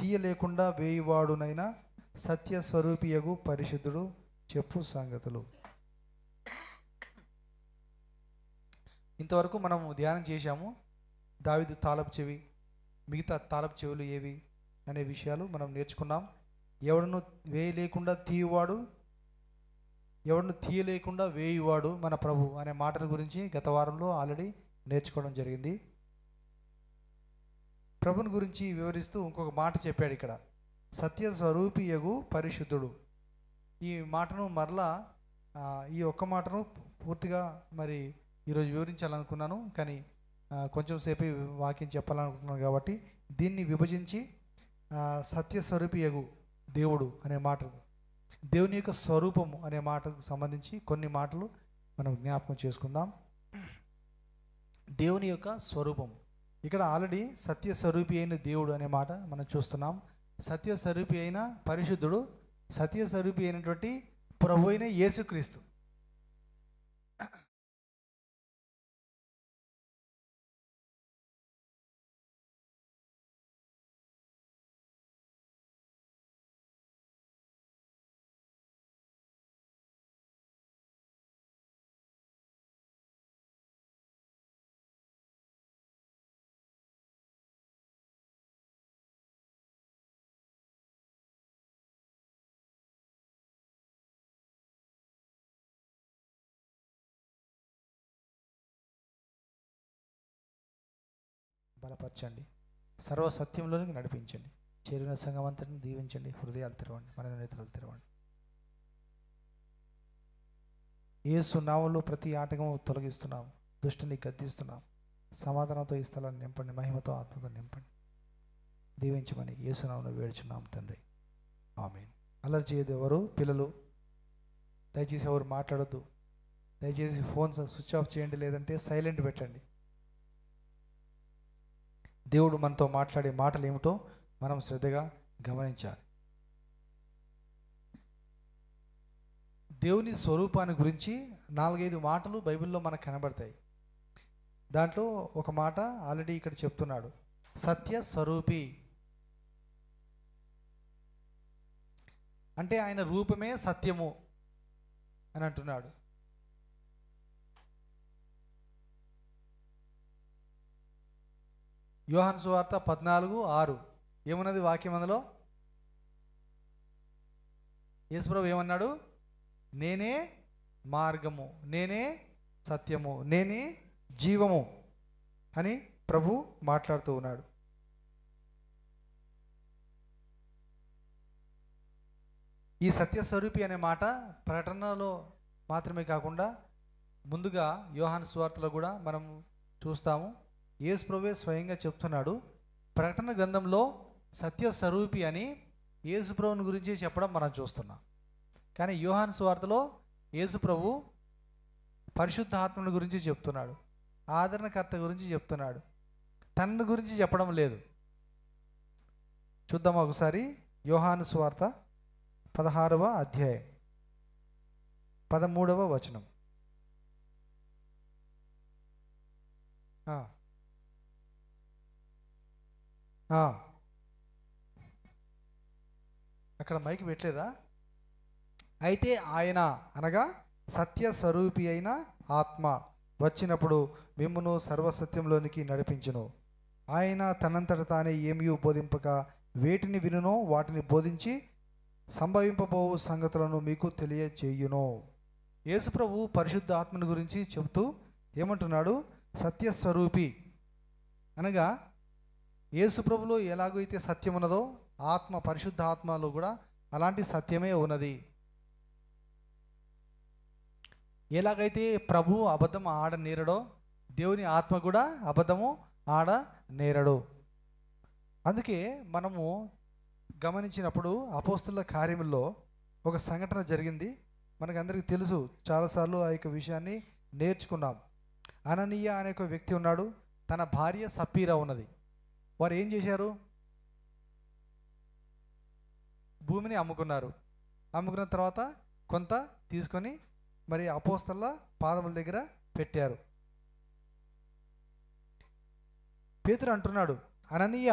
తీయలేకుండా వేయువాడునైనా సత్యస్వరూపియగు పరిశుద్ధుడు చెప్పు సంగతులు. ఇంతవరకు మనం ధ్యానం చేశాము. దావీదు తాళపు చెవి, మిగతా తాళపు చెవులు ఏవి అనే విషయాలు మనం నేర్చుకున్నాం. ఎవడను వేయలేకుండా తీయువాడు, ఎవడను తీయలేకుండా వేయువాడు మన ప్రభు అనే మాటల గురించి గత వారంలో ఆల్రెడీ నేర్చుకోవడం జరిగింది. ప్రభుని గురించి వివరిస్తూ ఇంకొక మాట చెప్పాడు ఇక్కడ, సత్యస్వరూపియగు పరిశుద్ధుడు. ఈ మాటను మరలా ఈ ఒక్క మాటను పూర్తిగా మరి ఈరోజు వివరించాలనుకున్నాను, కానీ కొంచెం సేపు వాక్యం చెప్పాలనుకుంటున్నాను కాబట్టి దీన్ని విభజించి సత్యస్వరూపియగు దేవుడు అనే మాట, దేవుని యొక్క స్వరూపము అనే మాటకు సంబంధించి కొన్ని మాటలు మనం జ్ఞాపకం చేసుకుందాం. దేవుని యొక్క స్వరూపం, ఇక్కడ ఆల్రెడీ సత్యస్వరూపి అయిన దేవుడు అనే మాట మనం చూస్తున్నాం. సత్యస్వరూపి అయిన పరిశుద్ధుడు, సత్యస్వరూపి అయినటువంటి ప్రభు అయిన యేసుక్రీస్తు. బలపరచండి, సర్వసత్యంలోనికి నడిపించండి, చేరిన సంఘం అంతటిని దీవించండి. హృదయాలు తెరవండి, మన నేత్రాలు తెరవండి. యేసు నామములో ప్రతి ఆటకము తొలగిస్తున్నాం, దుష్టుని గద్దిస్తున్నాం. సమాధానంతో ఈ స్థలాన్ని నింపండి, మహిమతో ఆత్మతో నింపండి. దీవించమని యేసు నామములో వేడుచున్నాం తండ్రి, ఆమేన్. అల్లరి చేయదు ఎవరు, పిల్లలు దయచేసి ఎవరు మాట్లాడొద్దు. దయచేసి ఫోన్స్ స్విచ్ ఆఫ్ చేయండి, లేదంటే సైలెంట్ పెట్టండి. దేవుడు మనతో మాట్లాడే మాటలు ఏమిటో మనం శ్రద్ధగా గమనించాలి. దేవుని స్వరూపాన్ని గురించి 4-5 మాటలు బైబిల్లో మనకు కనబడతాయి. దాంట్లో ఒక మాట ఆల్రెడీ ఇక్కడ చెప్తున్నాడు, సత్య స్వరూపి అంటే ఆయన రూపమే సత్యము అని అంటున్నాడు. యోహాను సువార్త 14:6 ఏమున్నది వాక్యం? అందులో యేసుప్రభు ఏమన్నాడు? నేనే మార్గము, నేనే సత్యము, నేనే జీవము అని ప్రభు మాట్లాడుతూ ఉన్నాడు. ఈ సత్యస్వరూపి అనే మాట ప్రకటనలో మాత్రమే కాకుండా ముందుగా యోహాను సువార్తలో కూడా మనం చూస్తాము. యేసుప్రభువే స్వయంగా చెప్తున్నాడు. ప్రకటన గ్రంథంలో సత్యస్వరూపి అని యేసుప్రభుని గురించి చెప్పడం మనం చూస్తున్నాం. కానీ యోహాను సువార్తలో యేసుప్రభు పరిశుద్ధ ఆత్మని గురించి చెప్తున్నాడు, ఆదరణకర్త గురించి చెప్తున్నాడు, తన గురించి చెప్పడం లేదు. చూద్దాం ఒకసారి. యోహాను సువార్త 16వ అధ్యాయం 13వ వచనం. అక్కడ మైక్ పెట్టలేదా? అయితే ఆయన అనగా సత్యస్వరూపి అయిన ఆత్మ వచ్చినప్పుడు మిమ్మును సర్వసత్యంలోనికి నడిపించును. ఆయన తనంతట తానే ఏమీ బోధింపక వేటిని వినునో వాటిని బోధించి సంభవింపబోవు సంగతులను మీకు తెలియచేయును. యేసుప్రభు పరిశుద్ధ ఆత్మని గురించి చెబుతూ ఏమంటున్నాడు? సత్యస్వరూపి అనగా యేసుప్రభులో ఎలాగైతే సత్యం ఉన్నదో ఆత్మ, పరిశుద్ధ ఆత్మలో కూడా అలాంటి సత్యమే ఉన్నది. ఎలాగైతే ప్రభు అబద్ధం ఆడనేరడో దేవుని ఆత్మ కూడా అబద్ధము ఆడనేరడు. అందుకే మనము గమనించినప్పుడు అపోస్తుల కార్యముల్లో ఒక సంఘటన జరిగింది. మనకందరికీ తెలుసు, చాలాసార్లు ఆ యొక్క విషయాన్ని నేర్చుకున్నాం. అననీయ అనే ఒక వ్యక్తి ఉన్నాడు, తన భార్య సప్పీరా ఉన్నది. వారు ఏం చేశారు? భూమిని అమ్ముకున్నారు. అమ్ముకున్న తర్వాత కొంత తీసుకొని మరి అపోస్తల పాదముల దగ్గర పెట్టారు. పేతురు అంటున్నాడు, అననీయ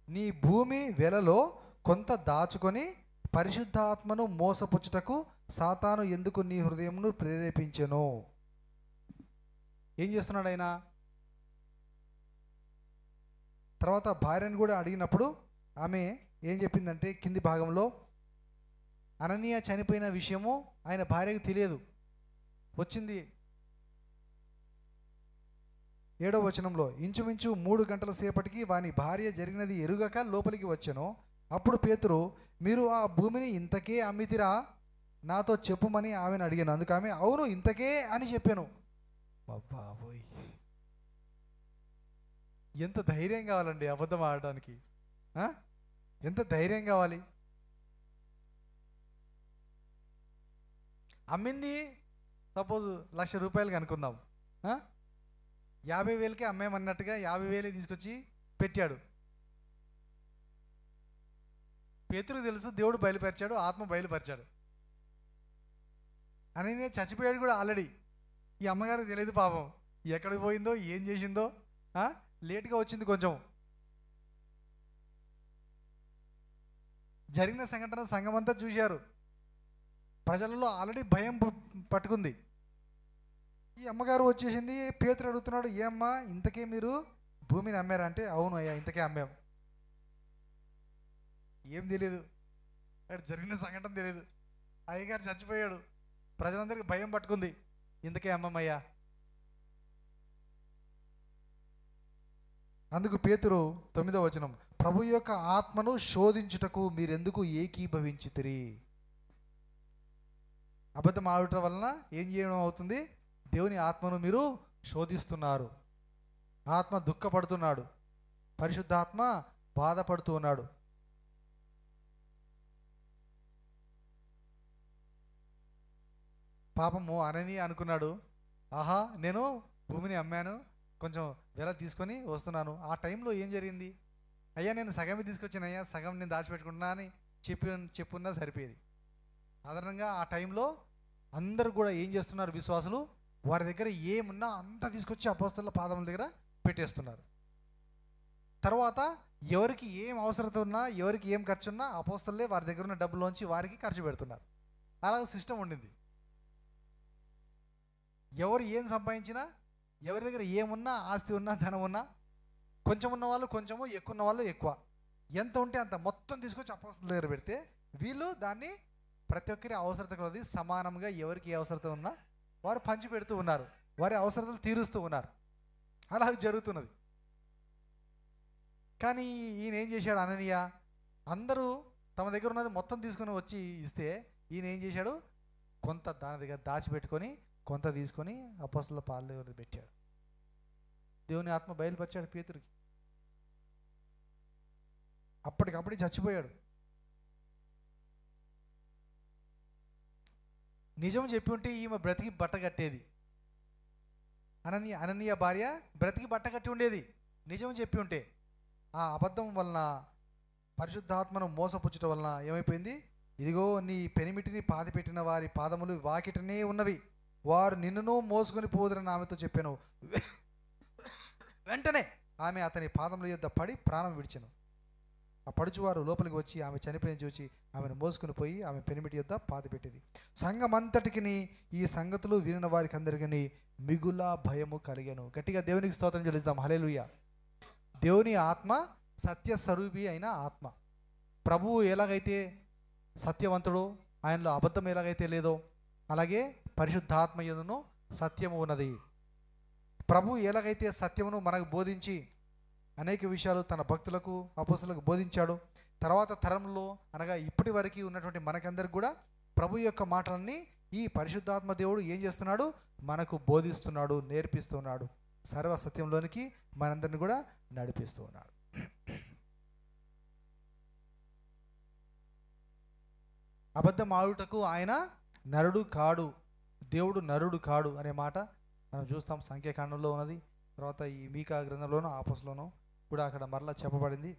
నీ భూమి వెలలో కొంత దాచుకొని పరిశుద్ధాత్మను మోసపుచ్చుటకు సాతాను ఎందుకు నీ హృదయమును ప్రేరేపించెను? ఏం చేస్తున్నాడు ఆయన? తర్వాత భార్యను కూడా అడిగినప్పుడు ఆమె ఏం చెప్పిందంటే కింది భాగంలో, అననీయ చనిపోయిన విషయము ఆయన భార్యకు తెలియదు. వచ్చింది 7వ వచనంలో, ఇంచుమించు 3 గంటల సేపటికి వాని భార్య జరిగినది ఎరుగక లోపలికి వచ్చెను. అప్పుడు పేతురు, మీరు ఆ భూమిని ఇంతకే అమ్మితిరా, నాతో చెప్పుమని ఆమెను అడిగాను. అందుకు ఆమె, అవును ఇంతకే అని చెప్పాను. బాబోయ్, ఎంత ధైర్యం కావాలండి అబద్ధం ఆడడానికి! ఎంత ధైర్యం కావాలి! అమ్మింది సపోజ్ 1,00,000 రూపాయలకి అనుకుందాం, 50,000కే అమ్మేమన్నట్టుగా 50,000 తీసుకొచ్చి పెట్టాడు. పేతురుకు తెలుసు దేవుడు బయలుపరిచాడు, ఆత్మ బయలుపరిచాడు. అని నేను చచ్చిపోయాడు కూడా ఆల్రెడీ. ఈ అమ్మగారికి తెలియదు పాపం, ఎక్కడికి పోయిందో ఏం చేసిందో. లేట్గా వచ్చింది కొంచెం. జరిగిన సంఘటన సంఘమంతా చూశారు. ప్రజలలో ఆల్రెడీ భయం పట్టుకుంది. ఈ అమ్మగారు వచ్చేసింది. పేతురు అడుగుతున్నాడు, ఏమ్మా ఇంతకే మీరు భూమిని అమ్మారా అంటే, అవును అయ్యా ఇంతకే అమ్మాం. ఏం తెలియదు, అక్కడ జరిగిన సంఘటన తెలియదు. అయ్యగారు చచ్చిపోయాడు, ప్రజలందరికీ భయం పట్టుకుంది, ఇంతకే అమ్మమ్మయ్యా. అందుకు పేతురు 9వ వచనం, ప్రభు యొక్క ఆత్మను శోధించుటకు మీరెందుకు ఏకీభవించితిరి? అబద్ధం ఆడటం వలన ఏం చేయడం అవుతుంది? దేవుని ఆత్మను మీరు శోధిస్తున్నారు. ఆత్మ దుఃఖపడుతున్నాడు, పరిశుద్ధాత్మ బాధపడుతూ ఉన్నాడు. పాపము అననీయ అనుకున్నాడు, ఆహా నేను భూమిని అమ్మాను, కొంచెం వెల తీసుకొని వస్తున్నాను. ఆ టైంలో ఏం జరిగింది? అయ్యా నేను సగమే తీసుకొచ్చాను అయ్యా, సగం నేను దాచిపెట్టుకుంటున్నా అని చెప్పున్నా సరిపోయేది. సాధారణంగా ఆ టైంలో అందరూ కూడా ఏం చేస్తున్నారు? విశ్వాసులు వారి దగ్గర ఏమున్నా అంతా తీసుకొచ్చి అపోస్తలుల పాదముల దగ్గర పెట్టేస్తున్నారు. తర్వాత ఎవరికి ఏం అవసరత ఉన్నా, ఎవరికి ఏం ఖర్చు ఉన్నా అపోస్తలులే వారి దగ్గర ఉన్న డబ్బులోంచి వారికి ఖర్చు పెడుతున్నారు. అలాగ సిస్టమ్ ఉండింది. ఎవరు ఏం సంపాదించినా, ఎవరి దగ్గర ఏమున్నా, ఆస్తి ఉన్నా, ధనం ఉన్నా, కొంచెం ఉన్న వాళ్ళు కొంచెము, ఎక్కువ ఉన్న వాళ్ళు ఎక్కువ, ఎంత ఉంటే అంత మొత్తం తీసుకొచ్చి అపోస్తలుల దగ్గర పెడితే వీళ్ళు దాన్ని ప్రతి ఒక్కరి అవసరత కొలది సమానంగా ఎవరికి ఏ అవసరత ఉన్నా వారు పంచి పెడుతూ ఉన్నారు, వారి అవసరతలు తీరుస్తూ ఉన్నారు. అలా జరుగుతున్నది. కానీ ఈయన ఏం చేశాడు? అననీయ అందరూ తమ దగ్గర ఉన్నది మొత్తం తీసుకొని వచ్చి ఇస్తే ఈయన ఏం చేశాడు? కొంత దాని దగ్గర దాచిపెట్టుకొని కొంత తీసుకొని అపోస్తలుల పాదాల దగ్గర పెట్టాడు. దేవుని ఆత్మ బయలుపరిచాడు పేతురుకి. అప్పటికప్పుడు చచ్చిపోయాడు. నిజం చెప్పి ఉంటే ఈమె బ్రతికి బట్ట కట్టేది. అననీయ భార్య బ్రతికి బట్ట కట్టి ఉండేది నిజం చెప్పి ఉంటే. ఆ అబద్ధం వలన, పరిశుద్ధాత్మను మోసపుచ్చటం వలన ఏమైపోయింది? ఇదిగో నీ పెనిమిటిని పాతిపెట్టిన వారి పాదములు వాకిటనే ఉన్నవి, వారు నిన్నును మోసుకొని పోదురని ఆమెతో చెప్పాను. వెంటనే ఆమె అతని పాదముల యొద్ద పడి ప్రాణం విడిచెను. ఆ పడుచువారు లోపలికి వచ్చి ఆమె చనిపోయిన చూచి ఆమెను మోసుకుని పోయి ఆమె పెనిమిటి యొద్ద పాతిపెట్టింది. సంఘమంతటికి ఈ సంగతులు వినిన వారికి అందరికీ మిగుల భయము కలిగెను. గట్టిగా దేవునికి స్తోత్రం చెల్లిస్తాం. హల్లెలూయా. దేవుని ఆత్మ సత్య స్వరూపి అయిన ఆత్మ. ప్రభువు ఎలాగైతే సత్యవంతుడు, ఆయనలో అబద్ధం ఎలాగైతే లేదో అలాగే పరిశుద్ధాత్మ యందును సత్యము ఉన్నది. ప్రభు ఎలాగైతే సత్యమును మనకు బోధించి అనేక విషయాలు తన భక్తులకు అపోస్తలులకు బోధించాడు, తర్వాత తరంలో అనగా ఇప్పటి వరకు ఉన్నటువంటి మనకందరికి కూడా ప్రభు యొక్క మాటలన్నీ ఈ పరిశుద్ధాత్మ దేవుడు ఏం చేస్తున్నాడు? మనకు బోధిస్తున్నాడు, నేర్పిస్తున్నాడు, సర్వ సత్యంలోనికి మనందరిని కూడా నడిపిస్తూ ఉన్నాడు. అబద్ధం ఆడుటకు ఆయన నరుడు కాడు, దేవుడు నరుడు కాడు అనే మాట మనం చూస్తాం. సంఖ్యాకాండంలో ఉన్నది, తర్వాత ఈ మీకా గ్రంథంలోనూ ఆపోస్లోనూ కూడా అక్కడ మరలా చెప్పబడింది.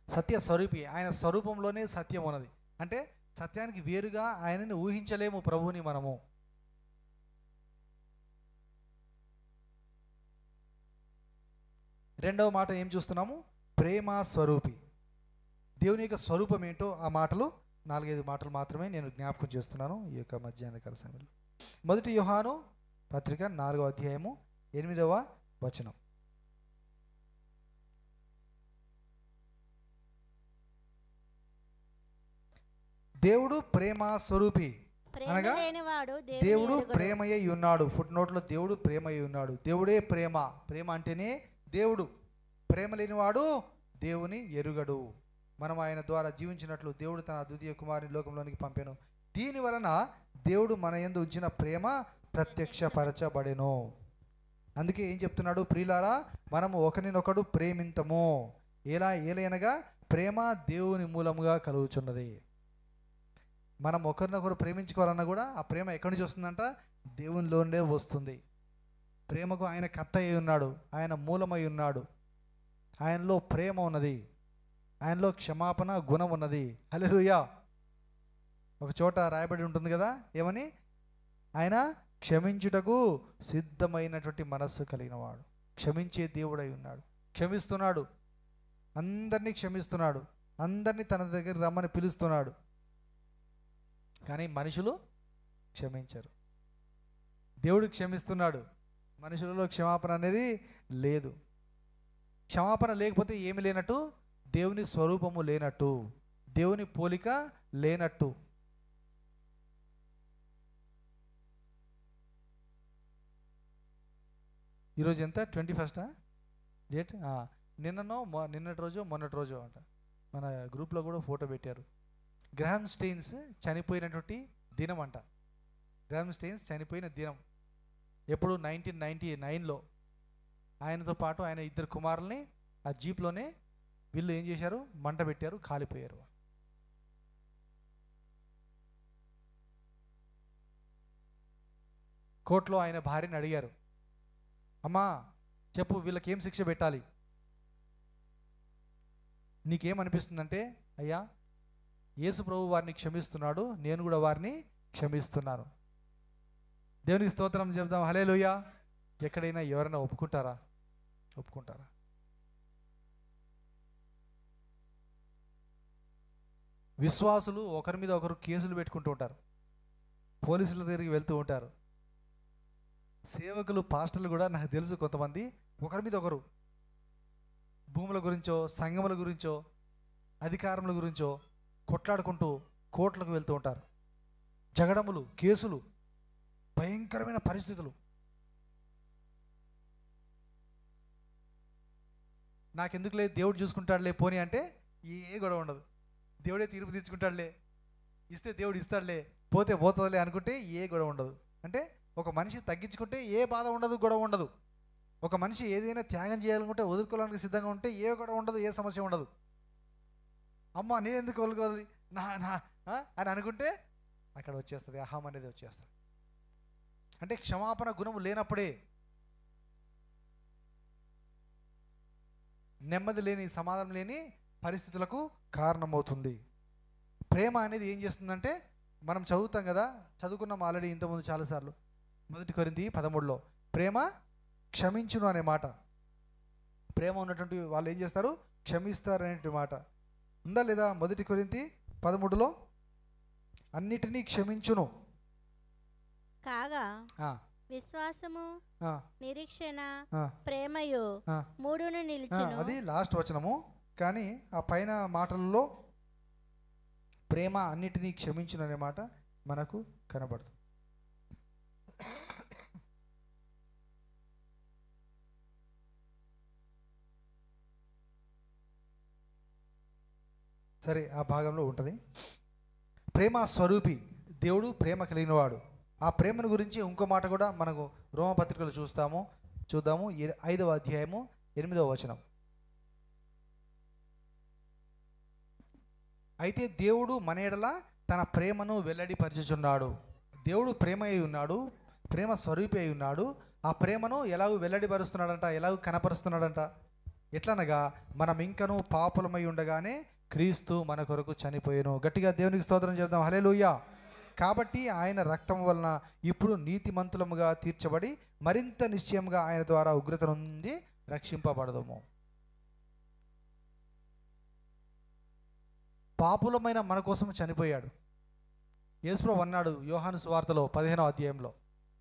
సత్య స్వరూపి, ఆయన స్వరూపంలోనే సత్యం ఉన్నది. అంటే సత్యానికి వేరుగా ఆయనని ఊహించలేము ప్రభువుని మనము. రెండవ మాట ఏం చూస్తున్నాము? ప్రేమ స్వరూపి. దేవుని యొక్క స్వరూపం ఏంటో ఆ మాటలు 4-5 మాటలు మాత్రమే నేను జ్ఞాపకం చేస్తున్నాను ఈ యొక్క మధ్యాహ్న కాల సమయంలో. 1 యోహాను పత్రిక 4వ అధ్యాయము 8వ వచనం. దేవుడు ప్రేమ స్వరూపి అనగా దేవుడు ప్రేమయ్య ఉన్నాడు. ఫుట్ నోట్లో దేవుడు ప్రేమయ్య ఉన్నాడు. దేవుడే ప్రేమ. ప్రేమ అంటేనే దేవుడు. ప్రేమ లేనివాడు దేవుని ఎరుగడు. మనం ఆయన ద్వారా జీవించినట్లు దేవుడు తన అద్వితీయ కుమారుని లోకంలోనికి పంపెను. దీని వలన దేవుడు మన యందు ఉంచిన ప్రేమ ప్రత్యక్షపరచబడెను. అందుకే ఏం చెప్తున్నాడు? ప్రియులారా, మనము ఒకరినొకడు ప్రేమింతము. ఏలయనగా ప్రేమ దేవుని మూలముగా కలుగుచున్నది. మనం ఒకరినొకరు ప్రేమించుకోవాలన్నా కూడా ఆ ప్రేమ ఎక్కడి నుంచి వస్తుందంట? దేవునిలోనే వస్తుంది. ప్రేమకు ఆయన కర్త అయి ఉన్నాడు, ఆయన మూలమై ఉన్నాడు. ఆయనలో ప్రేమ ఉన్నది, ఆయనలో క్షమాపణ గుణం ఉన్నది. హల్లెలూయా. ఒక చోట రాయబడి ఉంటుంది కదా, ఏమని? ఆయన క్షమించుటకు సిద్ధమైనటువంటి మనస్సు కలిగిన వాడు. క్షమించే దేవుడై ఉన్నాడు. క్షమిస్తున్నాడు, అందరినీ క్షమిస్తున్నాడు, అందరినీ తన దగ్గర రమ్మని పిలుస్తున్నాడు. కానీ మనుషులు క్షమించరు. దేవుడు క్షమిస్తున్నాడు, మనుషులలో క్షమాపణ అనేది లేదు. క్షమాపణ లేకపోతే ఏమి లేనట్టు? దేవుని స్వరూపము లేనట్టు, దేవుని పోలిక లేనట్టు. ఈరోజు ఎంత? 21 డేట్. నిన్నటి రోజు మొన్నటి రోజు అంట మన గ్రూప్లో కూడా ఫోటో పెట్టారు. గ్రాహం స్టెయిన్స్ చనిపోయినటువంటి దినం అంట. గ్రాహం స్టెయిన్స్ చనిపోయిన దినం ఎప్పుడు? 1999లో. ఆయనతో పాటు ఆయన 2 కుమారుల్ని ఆ జీప్లోనే వీళ్ళు ఏం చేశారు? మంట పెట్టారు, కాలిపోయారు. కోర్టులో ఆయన భార్యని అడిగారు, అమ్మా చెప్పు, వీళ్ళకి ఏం శిక్ష పెట్టాలి? నీకేమనిపిస్తుందంటే, అయ్యా యేసు ప్రభు వారిని క్షమిస్తున్నాడు, నేను కూడా వారిని క్షమిస్తున్నాను. దేవునికి స్తోత్రం చెప్దాం. హల్లెలూయా. ఎక్కడైనా ఎవరైనా ఒప్పుకుంటారా? ఒప్పుకుంటారా? విశ్వాసులు ఒకరి మీద ఒకరు కేసులు పెట్టుకుంటూ ఉంటారు, పోలీసుల దగ్గరికి వెళ్తూ ఉంటారు. సేవకులు, పాస్టర్లు కూడా నాకు తెలుసు కొంతమంది ఒకరి మీద ఒకరు భూముల గురించో, సంఘముల గురించో, అధికారముల గురించో కొట్లాడుకుంటూ కోర్టులకు వెళ్తూ ఉంటారు. జగడములు, కేసులు, భయంకరమైన పరిస్థితులు. నాకెందుకు లేదు, దేవుడు చూసుకుంటాడులే పోనీ అంటే ఏ గొడవ ఉండదు. దేవుడే తీర్పు తీర్చుకుంటాడులే, ఇస్తే దేవుడు ఇస్తాడులే, పోతే పోతుందిలే అనుకుంటే ఏ గొడవ ఉండదు. అంటే ఒక మనిషి తగ్గించుకుంటే ఏ బాధ ఉండదు, గొడవ ఉండదు. ఒక మనిషి ఏదైనా త్యాగం చేయాలనుకుంటే, వదులుకోవడానికి సిద్ధంగా ఉంటే ఏ గొడవ ఉండదు, ఏ సమస్య ఉండదు. అమ్మ నేను ఎందుకు వదులుకోవాలి అని అనుకుంటే అక్కడ వచ్చేస్తుంది, అహం అనేది వచ్చేస్తుంది. అంటే క్షమాపణ గుణము లేనప్పుడే నెమ్మది లేని, సమాధానం లేని పరిస్థితులకు కారణమవుతుంది. ప్రేమ అనేది ఏం చేస్తుందంటే, మనం చదువుతాం కదా, చదువుకున్నాం ఆల్రెడీ ఇంతకుముందు చాలాసార్లు. 1 కొరింథీ 13లో ప్రేమ క్షమించును అనే మాట. ప్రేమ ఉన్నటువంటి వాళ్ళు ఏం చేస్తారు? క్షమిస్తారు అనేటువంటి మాట ఉందా లేదా? 1 కొరింథీ 13లో అన్నిటినీ క్షమించును కాగా విశ్వాసము, నిరీక్షణ, ప్రేమయు మూడును నిలిచెను. అది లాస్ట్ వచనము. కానీ ఆ పైన మాటలలో ప్రేమ అన్నిటినీ క్షమించును అనే మాట మనకు కనబడుతుంది. సరే, ఆ భాగంలో ఉంటుంది. ప్రేమ స్వరూపి దేవుడు, ప్రేమ కలిగినవాడు. ఆ ప్రేమను గురించి ఇంకో మాట కూడా మనకు రోమపత్రికలు చూద్దాము. 5వ అధ్యాయము 8వ వచనం. అయితే దేవుడు మన ఎడల తన ప్రేమను వెల్లడిపరచుచున్నాడు. దేవుడు ప్రేమ అయి ఉన్నాడు, ప్రేమ స్వరూపి అయి ఉన్నాడు. ఆ ప్రేమను ఎలాగూ వెల్లడిపరుస్తున్నాడంట, ఎలాగూ కనపరుస్తున్నాడంట. ఎట్లనగా మనం ఇంకనూ పాపులమై ఉండగానే క్రీస్తు మన కొరకు చనిపోయాను. గట్టిగా దేవునికి స్తోత్రం చెప్దాం. హల్లెలూయా. కాబట్టి ఆయన రక్తం వలన ఇప్పుడు నీతిమంతులముగా తీర్చబడి మరింత నిశ్చయంగా ఆయన ద్వారా ఉగ్రత నుండి రక్షింపబడదము. పాపులమైన మన కోసం చనిపోయాడు. యేసుప్రభు అన్నాడు యోహాను సువార్తలో 15వ అధ్యాయంలో,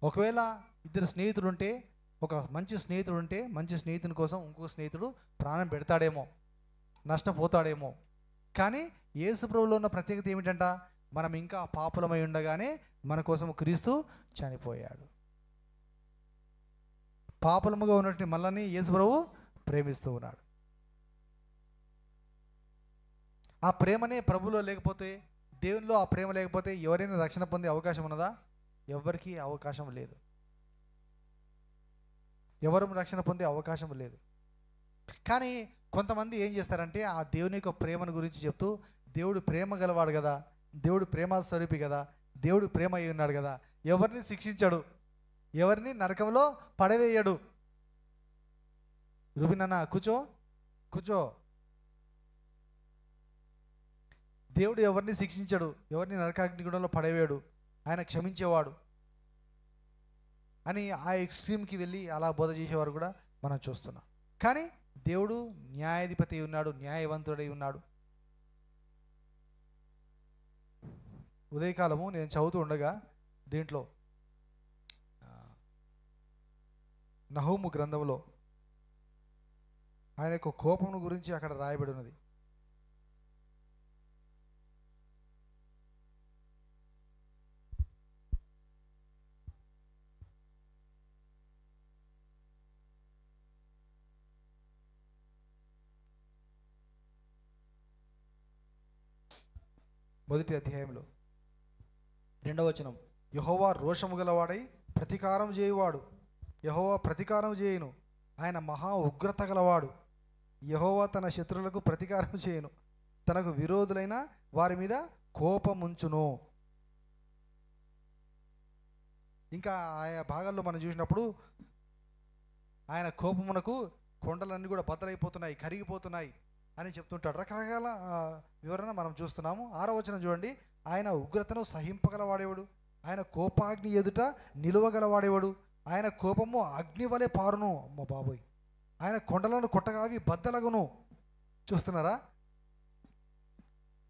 ఒకవేళ ఇద్దరు స్నేహితులుంటే, ఒక మంచి స్నేహితుడుంటే మంచి స్నేహితుని కోసం ఇంకో స్నేహితుడు ప్రాణం పెడతాడేమో, నష్టపోతాడేమో. కానీ యేసుప్రభులో ఉన్న ప్రత్యేకత ఏమిటంట, మనం ఇంకా పాపులమై ఉండగానే మన కోసం క్రీస్తు చనిపోయాడు. పాపులముగా ఉన్నట్టు మనల్ని యేసుప్రభు ప్రేమిస్తూ ఉన్నాడు. ఆ ప్రేమనే ప్రభులో లేకపోతే, దేవునిలో ఆ ప్రేమ లేకపోతే ఎవరైనా రక్షణ పొందే అవకాశం ఉన్నదా? ఎవరికి అవకాశం లేదు. ఎవరు రక్షణ పొందే అవకాశం లేదు. కానీ కొంతమంది ఏం చేస్తారంటే ఆ దేవుని యొక్క ప్రేమను గురించి చెప్తూ, దేవుడు ప్రేమ గలవాడు కదా, దేవుడు ప్రేమ స్వరూపి కదా, దేవుడు ప్రేమ అయి ఉన్నాడు కదా, ఎవరిని శిక్షించడు, ఎవరిని నరకంలో పడవేయడు. రూబినన్న కూర్చో కూర్చో. దేవుడు ఎవరిని శిక్షించడు, ఎవరిని నరకాగ్నిగుండంలో పడవేయడు, ఆయన క్షమించేవాడు అని ఆ ఎక్స్ట్రీమ్కి వెళ్ళి అలా బోధ చేసేవారు కూడా మనం చూస్తున్నాం. కానీ దేవుడు న్యాయాధిపతి ఉన్నాడు, న్యాయవంతుడై ఉన్నాడు. ఉదయకాలము నేను చదువుతూ ఉండగా దీంట్లో నహూము గ్రంథంలో ఆయన యొక్క కోపం గురించి అక్కడ రాయబడి ఉన్నది. మొదటి అధ్యాయంలో 2వ వచనం, యెహోవా రోషము గలవాడై ప్రతీకారం చేయువాడు, యెహోవా ప్రతీకారం చేయును, ఆయన మహా ఉగ్రత గలవాడు, యెహోవా తన శత్రువులకు ప్రతీకారం చేయును, తనకు విరోధులైన వారి మీద కోపముంచును. ఇంకా ఆయా భాగాల్లో మనం చూసినప్పుడు ఆయన కోపమునకు కొండలన్నీ కూడా బద్దలైపోతున్నాయి, కరిగిపోతున్నాయి అని చెప్తుంటాడు. రకరకాల వివరణ మనం చూస్తున్నాము. 6వ వచనం చూడండి, ఆయన ఉగ్రతను సహింపగలవాడేవాడు, ఆయన కోపాగ్ని ఎదుట నిలువగలవాడేవాడు, ఆయన కోపము అగ్ని వలె పారును. అమ్మ బాబోయ్, ఆయన కొండలను కొట్టగావి బద్దలగును. చూస్తున్నారా?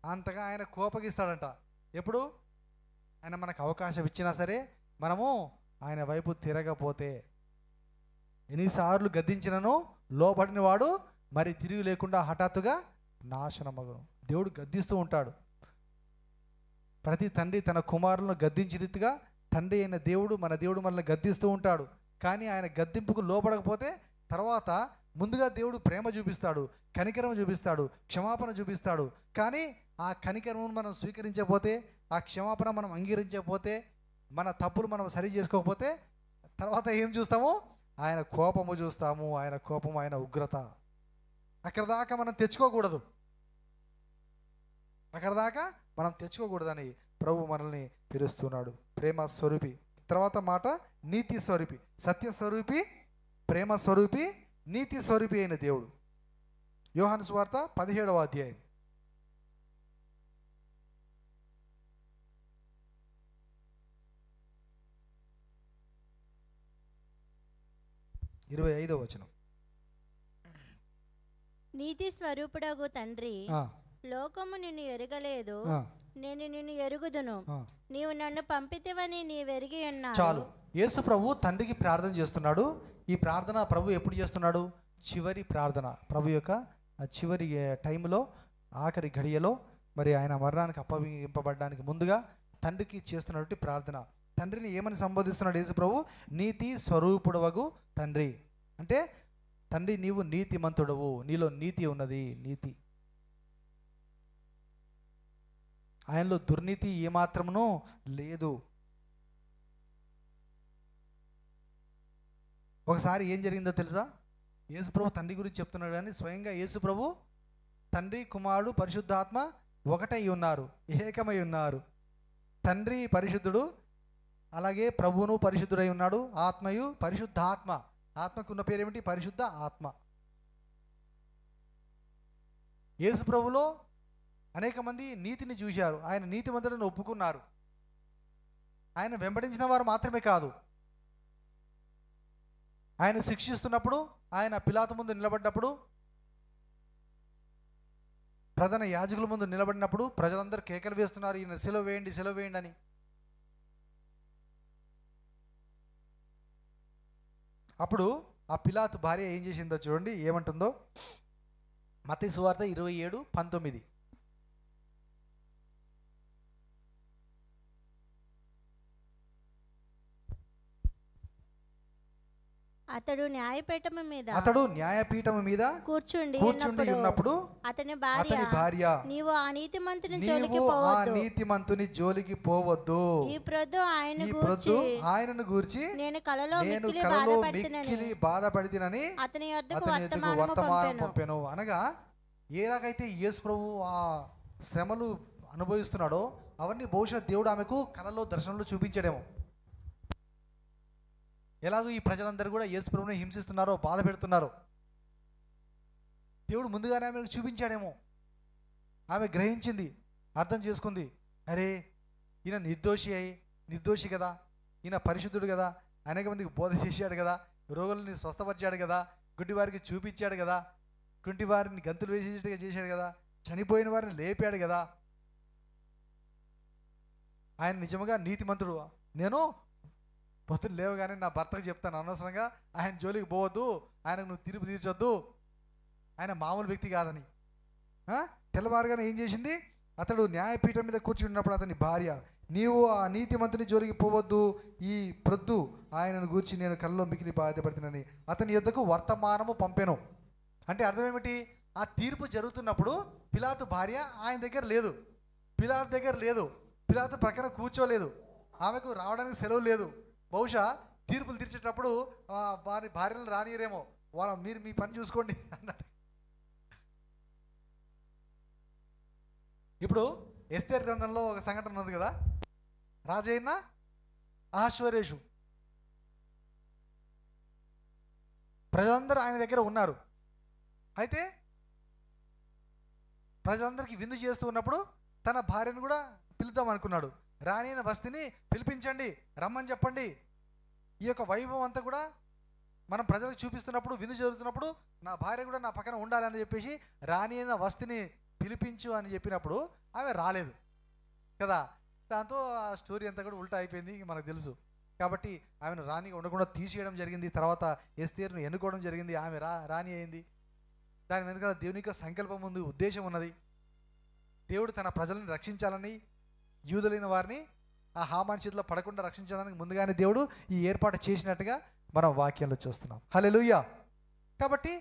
అంతగా ఆయన కోపగిస్తాడంట. ఎప్పుడు? ఆయన మనకు అవకాశం ఇచ్చినా సరే మనము ఆయన వైపు తిరగపోతే. ఎన్నిసార్లు గద్దించినను లోబడిన వాడు మరి తిరిగి లేకుండా హఠాత్తుగా నాశనమగును. దేవుడు గద్దిస్తూ ఉంటాడు. ప్రతి తండ్రి తన కుమారులను గద్దించిన రీతిగా తండ్రి అయిన దేవుడు, మన దేవుడు మనల్ని గద్దిస్తూ ఉంటాడు. కానీ ఆయన గద్దింపుకు లోబడకపోతే తర్వాత ముందుగా దేవుడు ప్రేమ చూపిస్తాడు, కనికరం చూపిస్తాడు, క్షమాపణ చూపిస్తాడు. కానీ ఆ కనికరం మనం స్వీకరించకపోతే, ఆ క్షమాపణ మనం అంగీకరించకపోతే, మన తప్పులు మనం సరి చేసుకోకపోతే తర్వాత ఏం చూస్తాము? ఆయన కోపము చూస్తాము. ఆయన కోపము, ఆయన ఉగ్రత. అక్కడ దాకా మనం తెచ్చుకోకూడదు. అక్కడ దాకా మనం తెచ్చుకోకూడదని ప్రభు మనల్ని పిలుస్తున్నాడు. ప్రేమ స్వరూపి. తర్వాత మాట నీతి స్వరూపి, సత్య స్వరూపి, ప్రేమ స్వరూపి, నీతి స్వరూపి అయిన దేవుడు. యోహాను సువార్త 17వ అధ్యాయం 25వ వచనం. నీతి స్వరూపుడగు తండ్రి, లోకము నిన్ను ఎరగలేదు, నేను నిన్ను ఎరుగుదును, నీవు నన్ను పంపితివని నీవెరిగి ఉన్నావు. చాలు. యేసు ప్రభు తండ్రికి ప్రార్థన చేస్తున్నాడు. ఈ ప్రార్థన ప్రభు ఎప్పుడు చేస్తున్నాడు? చివరి ప్రార్థన. ప్రభు యొక్క చివరి టైంలో, ఆఖరి ఘడియలో, మరి ఆయన మరణానికి అప్పగింపబడడానికి ముందుగా తండ్రికి చేస్తున్నటువంటి ప్రార్థన. తండ్రిని ఏమని సంబోధిస్తున్నాడు యేసు ప్రభు? నీతి స్వరూపుడవగు తండ్రి. అంటే తండ్రి, నీవు నీతిమంతుడవు, నీలో నీతి ఉన్నది. నీతి, ఆయనలో దుర్నీతి ఏమాత్రమునూ లేదు. ఒకసారి ఏం జరిగిందో తెలుసా? యేసుప్రభు తండ్రి గురించి చెప్తున్నాడు, కానీ స్వయంగా యేసుప్రభు తండ్రి, కుమారుడు, పరిశుద్ధాత్మ ఒకటై ఉన్నారు, ఏకమై ఉన్నారు. తండ్రి పరిశుద్ధుడు, అలాగే ప్రభువును పరిశుద్ధుడై ఉన్నాడు. ఆత్మయు పరిశుద్ధ ఆత్మ. ఆత్మకున్న పేరేమిటి? పరిశుద్ధ ఆత్మ. యేసుప్రభులో అనేక మంది నీతిని చూశారు. ఆయన నీతిమంతులను ఒప్పుకున్నారు. ఆయన వెంబడించిన వారు మాత్రమే కాదు, ఆయన శిక్షిస్తున్నప్పుడు, ఆయన పిలాతు ముందు నిలబడ్డప్పుడు ప్రధాన యాజకుల ముందు నిలబడినప్పుడు ప్రజలందరూ కేకలు వేస్తున్నారు, ఈయన సిలువ వేయండి, సిలువ వేయండి అని. అప్పుడు ఆ పిలాతు భార్య ఏం చేసిందో చూడండి, ఏమంటుందో. మత్తయి సువార్త 27:19. అతడు న్యాయపీఠము మీద కూర్చుండి ఉన్నప్పుడు అతని భార్య, నీవు ఆ నీతిమంతుని జోలికి పోవద్దు, ఈ ప్రొద్దు ఆయనను గూర్చి నేను కలలో మిక్కిలి బాధపడితినని అతని యొద్దకు వర్తమానం పంపెను. అనగా ఎలాగైతే యేసు ప్రభు ఆ శ్రమలు అనుభవిస్తున్నాడో అవన్నీ బహుశా దేవుడు ఆమెకు కలలో దర్శనంలో చూపించాడేమో. ఎలాగో ఈ ప్రజలందరూ కూడా యేసు ప్రభువుని హింసిస్తున్నారో, బాధ పెడుతున్నారో దేవుడు ముందుగానే ఆమెకు చూపించాడేమో. ఆమె గ్రహించింది, అర్థం చేసుకుంది, అరే ఈయన నిర్దోషి కదా, ఈయన పరిశుద్ధుడు కదా, అనేక మందికి బోధ చేశాడు కదా, రోగుల్ని స్వస్థపరిచాడు కదా, గుడ్డివారికి చూపించాడు కదా, కుంటివారిని గంతులు వేసేట్టుగా చేశాడు కదా, చనిపోయిన వారిని లేపాడు కదా, ఆయన నిజంగా నీతిమంతుడు. నేను పొద్దున్న లేవగానే నా భర్తకు చెప్తాను, అనవసరంగా ఆయన జోలికి పోవద్దు, ఆయనకు నువ్వు తీర్పు తీర్చొద్దు, ఆయన మామూలు వ్యక్తి కాదని. తెల్లవారుగానే ఏం చేసింది, అతడు న్యాయపీఠం మీద కూర్చున్నప్పుడు అతని భార్య, నీవు ఆ నీతిమంతుని జోలికి పోవద్దు, ఈ ప్రొద్దు ఆయనను గూర్చి నేను కళ్ళలో మిగిలి బాధపడుతున్నానని అతని యొద్దకు వర్తమానము పంపెను. అంటే అర్థం ఏమిటి, ఆ తీర్పు జరుగుతున్నప్పుడు పిలాతు భార్య ఆయన దగ్గర లేదు, పిలాతు దగ్గర లేదు, పిలాతు ప్రక్కన కూర్చోలేదు, ఆమెకు రావడానికి సెలవు లేదు. బహుశా తీర్పులు తీర్చేటప్పుడు వారి భార్యలు రానియరేమో, మీరు మీ పని చూసుకోండి అన్నట్టు. ఇప్పుడు ఎస్తేర్ గ్రంథంలో ఒక సంఘటన ఉంది కదా, రాజైన అహష్వేరోషు, ప్రజలందరూ ఆయన దగ్గర ఉన్నారు. అయితే ప్రజలందరికీ విందు చేస్తూ ఉన్నప్పుడు తన భార్యను కూడా పిలుద్దాం అనుకున్నాడు. రాణిన వస్తిని పిలిపించండి, రమ్మని చెప్పండి, ఈ యొక్క వైభవం అంతా కూడా మనం ప్రజలకు చూపిస్తున్నప్పుడు, విందు జరుగుతున్నప్పుడు నా భార్య కూడా నా పక్కన ఉండాలని చెప్పేసి రాణి అయిన వస్తిని పిలిపించు అని చెప్పినప్పుడు ఆమె రాలేదు కదా. దాంతో ఆ స్టోరీ అంతా కూడా ఉల్టా అయిపోయింది, మనకు తెలుసు. కాబట్టి ఆమెను రాణిగా ఉండకుండా తీసేయడం జరిగింది. తర్వాత ఎస్తేరును ఎన్నుకోవడం జరిగింది, ఆమె రాణి అయింది. దాని వెనుక దేవుని యొక్క సంకల్పం ఉంది, ఉద్దేశం ఉన్నది. దేవుడు తన ప్రజలను రక్షించాలని, యూదులైన వారిని ఆ హామాన్ చేతిలో పడకుండా రక్షించడానికి ముందుగానే దేవుడు ఈ ఏర్పాటు చేసినట్టుగా మనం వాక్యంలో చూస్తున్నాం. హల్లెలూయా. కాబట్టి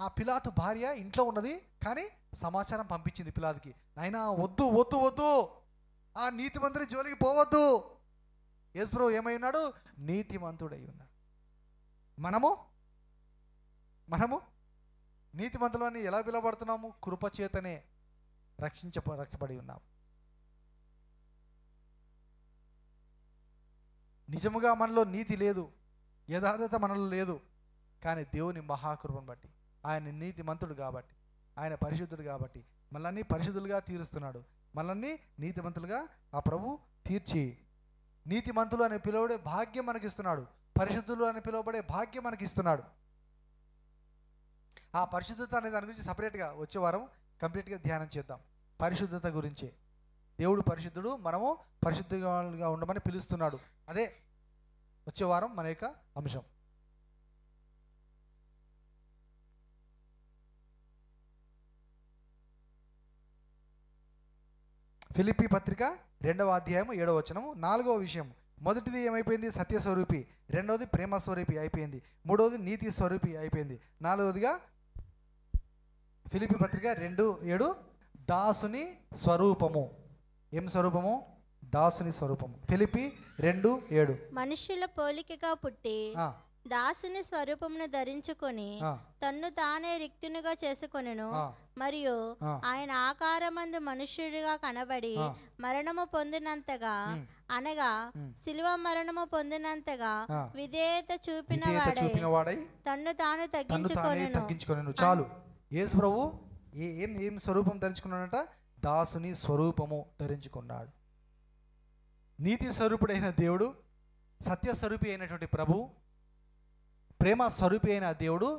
ఆ పిలాతు భార్య ఇంట్లో ఉన్నది, కానీ సమాచారం పంపించింది పిలాతుకి, నాయనా వద్దు వద్దు వద్దు, ఆ నీతిమంతుని జోలికి పోవద్దు. యేసు ప్రభువు ఏమై ఉన్నాడు, నీతిమంతుడై ఉన్నాడు. మనము నీతిమంతులని ఎలా పిలవబడుతున్నాము, కృపచేతనే రక్షించబడి ఉన్నాము. నిజముగా మనలో నీతి లేదు, యథార్థత మనలో లేదు, కానీ దేవుని మహాకృపను బట్టి, ఆయన నీతిమంతుడు కాబట్టి, ఆయన పరిశుద్ధుడు కాబట్టి మనల్ని పరిశుద్ధులుగా తీరుస్తున్నాడు. మనల్ని నీతిమంతులుగా ఆ ప్రభు తీర్చి నీతిమంతులు అని పిలువబడే భాగ్యం మనకిస్తున్నాడు, పరిశుద్ధులు అని పిలువబడే భాగ్యం మనకిస్తున్నాడు. ఆ పరిశుద్ధత అనే దాని గురించి సపరేట్గా వచ్చే వారం కంప్లీట్గా ధ్యానం చేద్దాం. పరిశుద్ధత గురించే, దేవుడు పరిశుద్ధుడు, మనము పరిశుద్ధంగా ఉండమని పిలుస్తున్నాడు. అదే వచ్చే వారం మన యొక్క అంశం. ఫిలిప్పీ పత్రిక 2వ అధ్యాయం 7వ వచనం. 4వ విషయం, మొదటిది ఏమైపోయింది, సత్యస్వరూపి. రెండవది ప్రేమ స్వరూపి అయిపోయింది. మూడవది నీతి స్వరూపి అయిపోయింది. 4వదిగా ఫిలిప్పీ పత్రిక 2:7 దాసుని స్వరూపము. ఏం స్వరూపము, దాసుని స్వరూపము. ఫిలిప్పీ 2:7 మనుషుల పోలికగా పుట్టి దాసుని స్వరూపమును ధరించుకొని తన్ను తానే రిక్తునిగా చేసుకొనెను. మరియు ఆయన ఆకారమందు మనుష్యుడిగా కనబడి మరణము పొందినంతగా, అనగా శిలువ మరణము పొందినంతగా విధేయత చూపిన వాడై తన్ను తాను తగ్గించుకొనెను. చాలు. యేసు ప్రభు ఏం స్వరూపం ధరించుకున్నాడంట, దాసుని స్వరూపము ధరించుకున్నాడు. నీతి స్వరూపుడైన దేవుడు, సత్య స్వరూపి అయినటువంటి ప్రభు, ప్రేమ స్వరూపి అయిన దేవుడు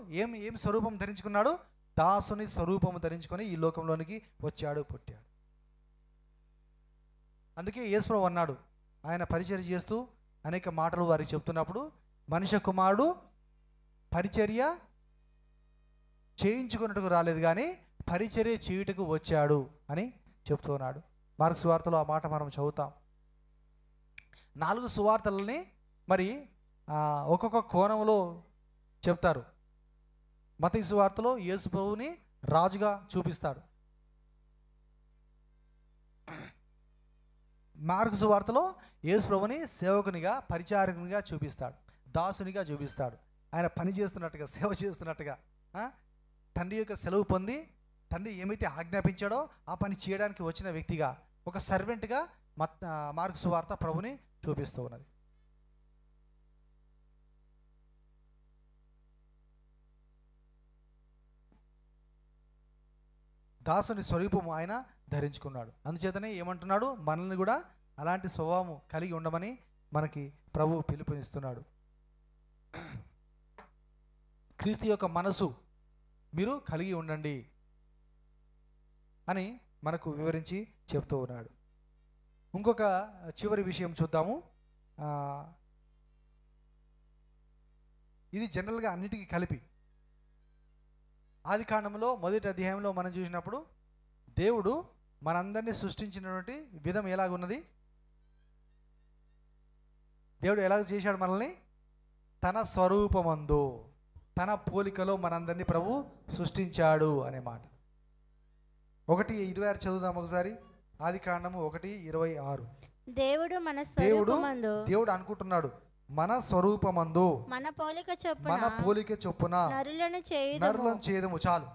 ఏం స్వరూపం ధరించుకున్నాడు, దాసుని స్వరూపము ధరించుకొని ఈ లోకంలోనికి వచ్చాడు, పుట్టాడు. అందుకే యేసుప్రభువు అన్నాడు, ఆయన పరిచర్య చేస్తూ అనేక మాటలు వారికి చెప్తున్నప్పుడు, మనుష్య కుమారుడు పరిచర్య చేయించుకున్నట్టుకు రాలేదు కానీ పరిచర్య చేయుటకు వచ్చాడు అని చెప్తున్నాడు. మార్కు సువార్తలో ఆ మాట మనం చదువుతాం. 4 సువార్తలని మరి ఒక్కొక్క కోణంలో చెప్తారు. మత్తయి సువార్తలో యేసు ప్రభువుని రాజుగా చూపిస్తాడు. మార్కు సువార్తలో యేసు ప్రభువుని సేవకునిగా, పరిచారకునిగా చూపిస్తాడు, దాసునిగా చూపిస్తాడు. ఆయన పని చేస్తున్నట్టుగా, సేవ చేస్తున్నట్టుగా, తండ్రి యొక్క సెలవు పొంది తండ్రి ఏమైతే ఆజ్ఞాపించాడో ఆ పని చేయడానికి వచ్చిన వ్యక్తిగా, ఒక సర్వెంట్గా మార్కు సువార్త ప్రభుని చూపిస్తూ ఉన్నది. దాసుని స్వరూపము ఆయన ధరించుకున్నాడు. అందుచేతనే ఏమంటున్నాడు, మనల్ని కూడా అలాంటి స్వభావము కలిగి ఉండమని మనకి ప్రభు పిలుపునిస్తున్నాడు. క్రీస్తు యొక్క మనసు మీరు కలిగి ఉండండి అని మనకు వివరించి చెప్తూ ఉన్నాడు. ఇంకొక చివరి విషయం చూద్దాము. ఇది జనరల్గా అన్నిటికీ కలిపి ఆది కాండంలో మొదటి అధ్యాయంలో మనం చూసినప్పుడు దేవుడు మనందరినీ సృష్టించినటువంటి విధం ఎలాగున్నది, దేవుడు ఎలాగ చేశాడు మనల్ని, తన స్వరూపమందు తన పోలికలో మనందరినీ ప్రభు సృష్టించాడు అనే మాట. 1:26 చదువుదాం ఒకసారి. ఆది కాండము 1:26. దేవుడు మన స్వరూపమందు, దేవుడు అనుకుంటున్నాడు, మన స్వరూపమందు మన పోలిక చొప్పున నరులను చేయదము. చాలు.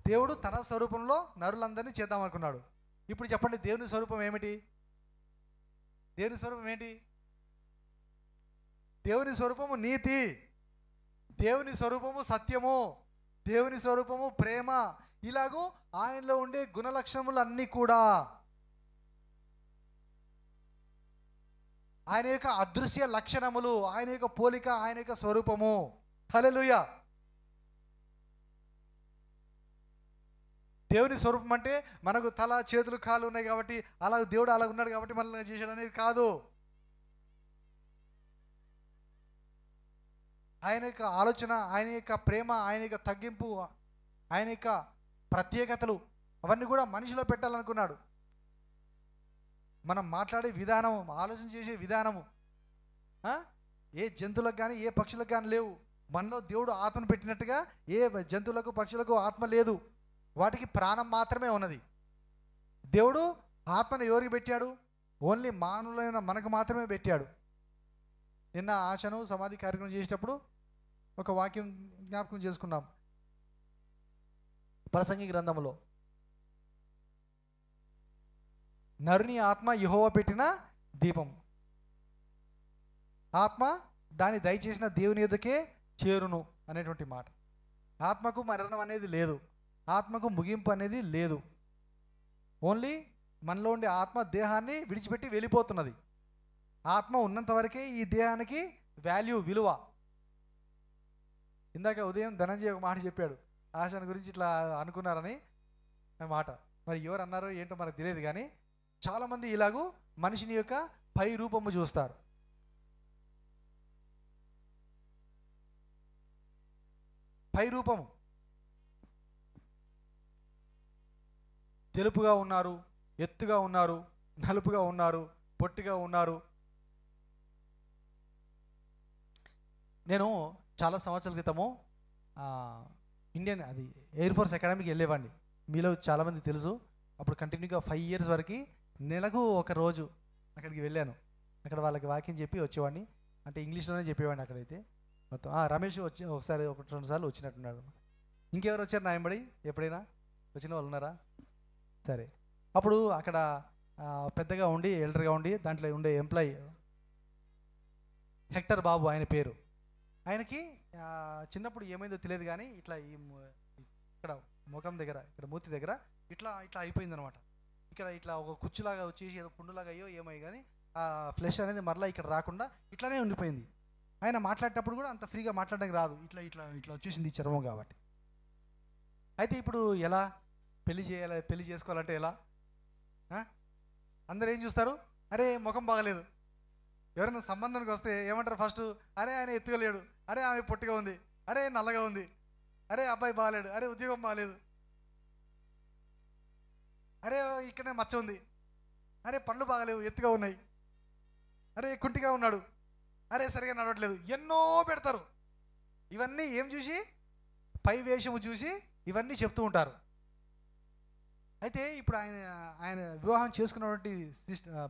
దేవుడు తన స్వరూపంలో నరులందరినీ చేద్దాం అనుకున్నాడు. ఇప్పుడు చెప్పండి, దేవుని స్వరూపం ఏమిటి? దేవుని స్వరూపం ఏంటి? దేవుని స్వరూపము నీతి, దేవుని స్వరూపము సత్యము, దేవుని స్వరూపము ప్రేమ. ఇలాగూ ఆయనలో ఉండే గుణలక్షణములు అన్నీ కూడా ఆయన యొక్క అదృశ్య లక్షణములు, ఆయన యొక్క పోలిక, ఆయన యొక్క స్వరూపము. హల్లెలూయా. దేవుని స్వరూపం అంటే మనకు తల, చేతులు, కాళ్ళు ఉన్నాయి కాబట్టి అలా దేవుడు అలా ఉన్నాడు కాబట్టి మనల్ని చేశాడు అనేది కాదు. ఆయన యొక్క ఆలోచన, ఆయన యొక్క ప్రేమ, ఆయన యొక్క తగ్గింపు, ఆయన యొక్క ప్రత్యేకతలు అవన్నీ కూడా మనిషిలో పెట్టాలనుకున్నాడు. మనం మాట్లాడే విధానం, ఆలోచన చేసే విధానము ఏ జంతువులకు కానీ ఏ పక్షులకు కానీ లేవు. మనలో దేవుడు ఆత్మను పెట్టినట్టుగా ఏ జంతువులకు, పక్షులకు ఆత్మ లేదు. వాటికి ప్రాణం మాత్రమే ఉన్నది. దేవుడు ఆత్మను ఎవరికి పెట్టాడు? ఓన్లీ మానవులైన మనకు మాత్రమే పెట్టాడు. నిన్న ఆశను సమాధి కార్యక్రమం చేసేటప్పుడు ఒక వాక్యం జ్ఞాపకం చేసుకున్నాం. ప్రసంగి గ్రంథంలో నరుని ఆత్మ యెహోవా పెట్టిన దీపం, ఆత్మ దాన్ని దయచేసిన దేవుని యొద్దకే చేరును అనేటువంటి మాట. ఆత్మకు మరణం అనేది లేదు, ఆత్మకు ముగింపు అనేది లేదు. ఓన్లీ మనలో ఉండే ఆత్మ దేహాన్ని విడిచిపెట్టి వెళ్ళిపోతున్నది. ఆత్మ ఉన్నంత వరకే ఈ దేహానికి వాల్యూ, విలువ. ఇందాక ఉదయం ధనంజయ ఒక మాట చెప్పాడు, ఆశను గురించి ఇట్లా అనుకున్నారని మాట. మరి ఎవరు అన్నారో ఏంటో మనకు తెలియదు, కానీ చాలామంది ఇలాగూ మనిషిని యొక్క పై రూపము చూస్తారు. పై రూపము తెలుపుగా ఉన్నారు, ఎత్తుగా ఉన్నారు, నలుపుగా ఉన్నారు, పొట్టిగా ఉన్నారు. నేను చాలా సంవత్సరాల క్రితము ఇండియన్ ఎయిర్ ఫోర్స్ అకాడమీకి వెళ్ళేవాడిని. మీలో చాలామంది తెలుసు. అప్పుడు కంటిన్యూగా 5 years వరకు నెలకు ఒక రోజు అక్కడికి వెళ్ళాను. అక్కడ వాళ్ళకి వాక్యం చెప్పి వచ్చేవాడిని. అంటే ఇంగ్లీష్లోనే చెప్పేవాడిని అక్కడైతే మొత్తం. రమేష్ వచ్చి ఒకసారి 1-2 సార్లు వచ్చినట్టున్నాడు. ఇంకెవరు వచ్చారు నా వెంబడి? ఎప్పుడైనా వచ్చిన వాళ్ళు ఉన్నారా? సరే. అప్పుడు అక్కడ పెద్దగా ఉండి, ఎల్డర్గా ఉండి, దాంట్లో ఉండే ఎంప్లాయీ హెక్టర్ బాబు ఆయన పేరు. ఆయనకి చిన్నప్పుడు ఏమైందో తెలియదు కానీ ఇట్లా ఇక్కడ ముఖం దగ్గర, ఇక్కడ మూతి దగ్గర ఇట్లా ఇట్లా అయిపోయిందనమాట. ఇక్కడ ఇట్లా ఒక కుచ్చులాగా వచ్చేసి ఏదో పుండులాగా అయ్యో ఏమై కానీ ఆ ఫ్లెష్ అనేది మరలా ఇక్కడ రాకుండా ఇట్లానే ఉండిపోయింది. ఆయన మాట్లాడేటప్పుడు కూడా అంత ఫ్రీగా మాట్లాడడానికి రాదు, ఇట్లా ఇట్లా ఇట్లా వచ్చేసింది చర్మం కాబట్టి. అయితే ఇప్పుడు ఎలా పెళ్లి చేసుకోవాలంటే ఎలా? అందరూ ఏం చూస్తారు? అరే ముఖం బాగలేదు. ఎవరైనా సంబంధానికి వస్తే ఏమంటారు ఫస్ట్? అరే ఆయన ఎత్తుగలేడు, అరే ఆమె పొట్టిగా ఉంది, అరే నల్లగా ఉంది, అరే అబ్బాయి బాగాలేడు, అరే ఉద్యోగం బాగాలేదు, అరే ఇక్కడనే మచ్చ ఉంది, అరే పండ్లు బాగలేవు ఎత్తుగా ఉన్నాయి, అరే కుంటిగా ఉన్నాడు, అరే సరిగా నడవట్లేదు, ఎన్నో పెడతారు. ఇవన్నీ ఏం చూసి? పై వేషము చూసి ఇవన్నీ చెప్తూ ఉంటారు. అయితే ఇప్పుడు ఆయన వివాహం చేసుకున్నటువంటి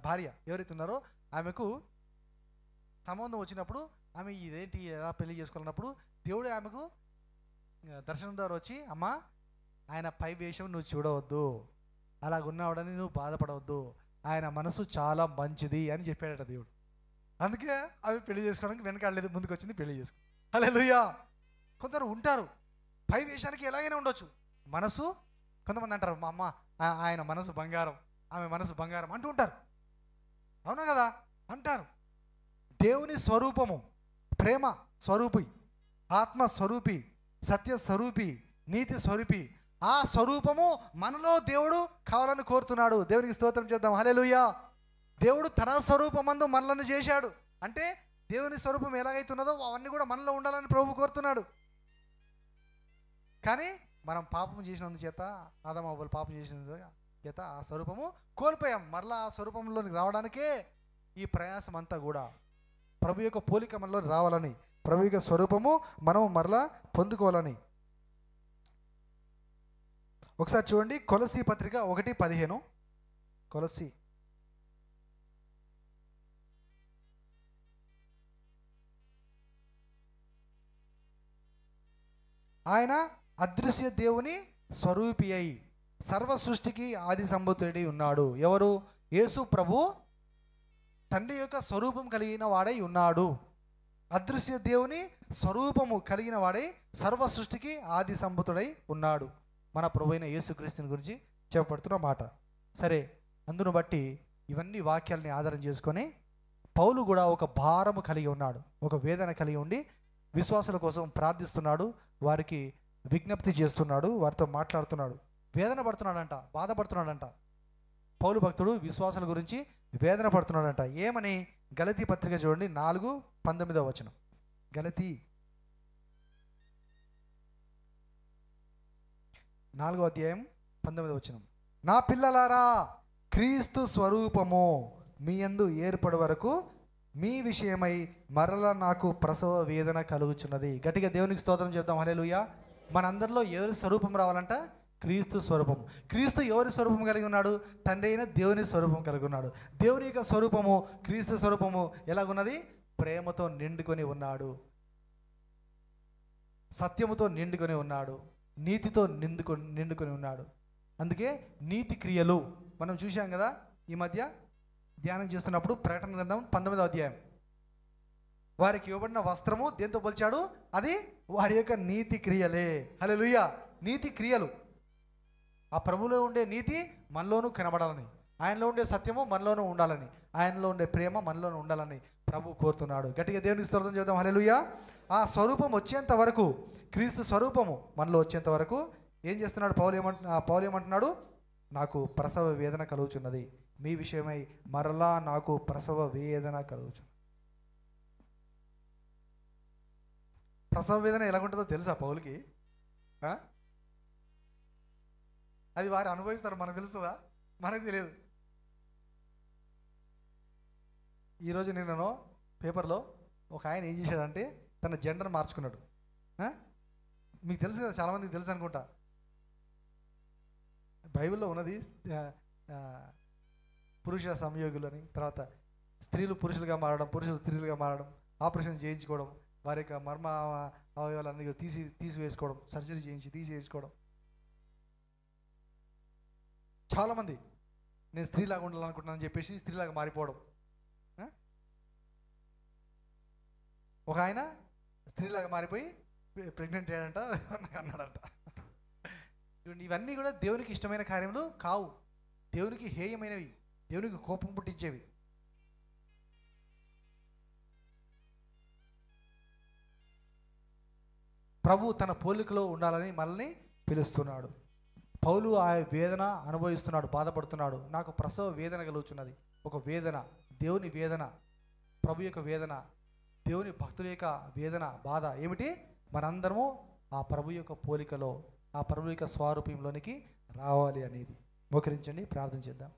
భార్య ఎవరైతే ఉన్నారో ఆమెకు సంబంధం వచ్చినప్పుడు ఆమె ఇదేంటి ఎలా పెళ్లి చేసుకోవాలన్నప్పుడు దేవుడు ఆమెకు దర్శనం ద్వారా వచ్చి, అమ్మా ఆయన పై వేషం నువ్వు చూడవద్దు, అలాగున్నాడని నువ్వు బాధపడవద్దు, ఆయన మనసు చాలా మంచిది అని చెప్పాడట దేవుడు. అందుకే ఆమె పెళ్లి చేసుకోవడానికి వెనకాడలేదు, ముందుకు వచ్చింది, పెళ్లి చేసుకో. హల్లెలూయా. కొందరు ఉంటారు పై వేషానికి ఎలాగైనా ఉండొచ్చు, మనసు, కొంతమంది అంటారు మా అమ్మ ఆయన మనసు బంగారం, ఆమె మనసు బంగారం అంటూ ఉంటారు. అవునా కదా? అంటారు. దేవుని స్వరూపము, ప్రేమ స్వరూపి, ఆత్మ స్వరూపి, సత్య స్వరూపి, నీతి స్వరూపి, ఆ స్వరూపము మనలో దేవుడు కావాలని కోరుతున్నాడు. దేవునికి స్తోత్రం చేద్దాం. హల్లెలూయా. దేవుడు తన స్వరూపమందు మనలను చేశాడు. అంటే దేవుని స్వరూపం ఎలాగైతున్నదో అవన్నీ కూడా మనలో ఉండాలని ప్రభు కోరుతున్నాడు. కానీ మనం పాపం చేసినందు చేత, ఆదాము హవ్వలు పాపం చేసినందు చేత ఆ స్వరూపము కోల్పోయాం. మరలా ఆ స్వరూపంలోనికి రావడానికే ఈ ప్రయాసం అంతా కూడా ప్రభు యొక్క పోలిక మనలో రావాలని, ప్రభు యొక్క స్వరూపము మనం మరలా పొందుకోవాలని. ఒకసారి చూడండి కొలస్సీ పత్రిక 1:15. కొలస్సీ ఆయన అదృశ్య దేవుని స్వరూపి అయి సర్వ సృష్టికి ఆది సంభూతుడై ఉన్నాడు. ఎవరు? యేసు ప్రభు తండ్రి యొక్క స్వరూపం కలిగిన వాడై ఉన్నాడు. అదృశ్య దేవుని స్వరూపము కలిగిన వాడై సర్వ సృష్టికి ఆది సంభూతుడై ఉన్నాడు. మన ప్రభు అయిన యేసుక్రీస్తుని గురించి చెప్పబడుతున్న మాట. సరే, అందును బట్టి ఇవన్నీ వాక్యాలని ఆధారం చేసుకొని పౌలు కూడా ఒక భారము కలిగి ఉన్నాడు, ఒక వేదన కలిగి ఉండి విశ్వాసుల కోసం ప్రార్థిస్తున్నాడు, వారికి విజ్ఞప్తి చేస్తున్నాడు, వారితో మాట్లాడుతున్నాడు. వేదన పడుతున్నాడంట, బాధపడుతున్నాడంట. పౌలు భక్తుడు విశ్వాసుల గురించి వేదన పడుతున్నాడంట. ఏమని? గలతీ పత్రిక చూడండి 4:19. గలతీ 4:19. నా పిల్లలారా, క్రీస్తు స్వరూపము మీ యందు ఏర్పడే వరకు మీ విషయమై మరలా నాకు ప్రసవ వేదన కలుగుచున్నది. గట్టిగా దేవునికి స్తోత్రం చెప్తాం. హల్లెలూయా. మనందరిలో ఎవరి స్వరూపం రావాలంట? క్రీస్తు స్వరూపం. క్రీస్తు ఎవరి స్వరూపం కలిగి ఉన్నాడు? తండ్రి అయిన దేవుని స్వరూపం కలిగి ఉన్నాడు. దేవుని యొక్క స్వరూపము, క్రీస్తు స్వరూపము ఎలాగున్నది? ప్రేమతో నిండుకొని ఉన్నాడు, సత్యముతో నిండుకొని ఉన్నాడు, నీతితో నిండుకొని ఉన్నాడు. అందుకే నీతి క్రియలు మనం చూసాం కదా ఈ మధ్య ధ్యానం చేస్తున్నప్పుడు. ప్రకటన గ్రంథం 19వ అధ్యాయం. వారికి ఇవ్వబడిన వస్త్రము దేంతో పోల్చాడు? అది వారి యొక్క నీతి క్రియలే. హల్లెలూయా. నీతి క్రియలు. ఆ ప్రభువులో ఉండే నీతి మనలోనూ కనబడాలని, ఆయనలో ఉండే సత్యము మనలోనూ ఉండాలని, ఆయనలో ఉండే ప్రేమ మనలోనూ ఉండాలని ప్రభు కోరుతున్నాడు. గట్టిగా దేవునికి స్తోత్రం చేద్దాం. హల్లెలూయా. ఆ స్వరూపం వచ్చేంత వరకు, క్రీస్తు స్వరూపము మనలో వచ్చేంత వరకు ఏం చేస్తున్నాడు? పౌలు ఏమంటున్నాడు? నాకు ప్రసవ వేదన కలుగుచున్నది, మీ విషయమై మరలా నాకు ప్రసవ వేదన కలుగుచున్నది. ప్రసవ వేదన ఎలాగుంటుందో తెలుసా పౌలుకి? అది వారు అనుభవిస్తారు, మనకు తెలుస్తుందా? మనకు తెలియదు. ఈరోజు నేను పేపర్లో ఒక ఆయన ఏం చేశాడంటే తన జెండర్ మార్చుకున్నాడు. మీకు తెలుసు కదా, చాలామందికి తెలుసు అనుకుంటా. బైబిల్లో ఉన్నది పురుష సంయోగులు అని, తర్వాత స్త్రీలు పురుషులుగా మారడం, పురుషులు స్త్రీలుగా మారడం, ఆపరేషన్ చేయించుకోవడం, వారి యొక్క మర్మ అవయవాలన్నీ తీసివేసుకోవడం, సర్జరీ చేయించి తీసివేసుకోవడం. చాలామంది నేను స్త్రీలాగా ఉండాలనుకుంటున్నానని చెప్పేసి స్త్రీలాగా మారిపోవడం. ఒక ఆయన స్త్రీలాగా మారిపోయి ప్రెగ్నెంట్ అయ్యాడంట, అన్నాడంట. ఇవన్నీ కూడా దేవునికి ఇష్టమైన కార్యములు కావు, దేవునికి హేయమైనవి, దేవునికి కోపం పుట్టించేవి. ప్రభు తన పోలికలో ఉండాలని మనల్ని పిలుస్తున్నాడు. పౌలు ఆ వేదన అనుభవిస్తున్నాడు, బాధపడుతున్నాడు. నాకు ప్రసవ వేదన కలుగుతున్నది. ఒక వేదన, దేవుని వేదన, ప్రభు యొక్క వేదన, దేవుని భక్తుల యొక్క వేదన, బాధ ఏమిటి? మనందరము ఆ ప్రభు యొక్క పోలికలో, ఆ ప్రభు యొక్క స్వరూపంలోనికి రావాలి అనేది. మోకరించండి, ప్రార్థన చేద్దాం.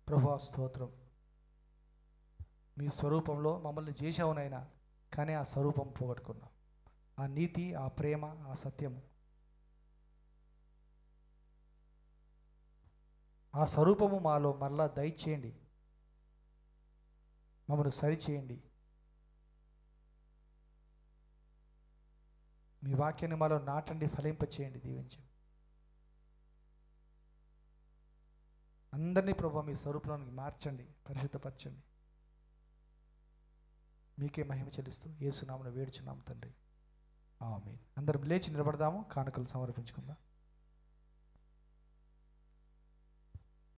ప్రభువా స్తోత్రం, మీ స్వరూపంలో మమ్మల్ని చేశావునైనా, కానీ ఆ స్వరూపం పోగొట్టుకున్నాం. ఆ నీతి, ఆ ప్రేమ, ఆ సత్యము, ఆ స్వరూపము మాలో మరలా దయచేయండి, మమ్మల్ని సరిచేయండి. మీ వాక్యాన్ని మాలో నాటండి, ఫలింపచేయండి, దీవించండి. అందరినీ ప్రభువా మీ స్వరూపంలోనికి మార్చండి, పరిశుద్ధపరచండి. మీకే మహిమ చెల్లిస్తూ యేసు నామమున వేడుచున్నాము తండ్రి, ఆమేన్. అందరం లేచి నిలబడదాము, కానుకలు సమర్పించుకుందాం.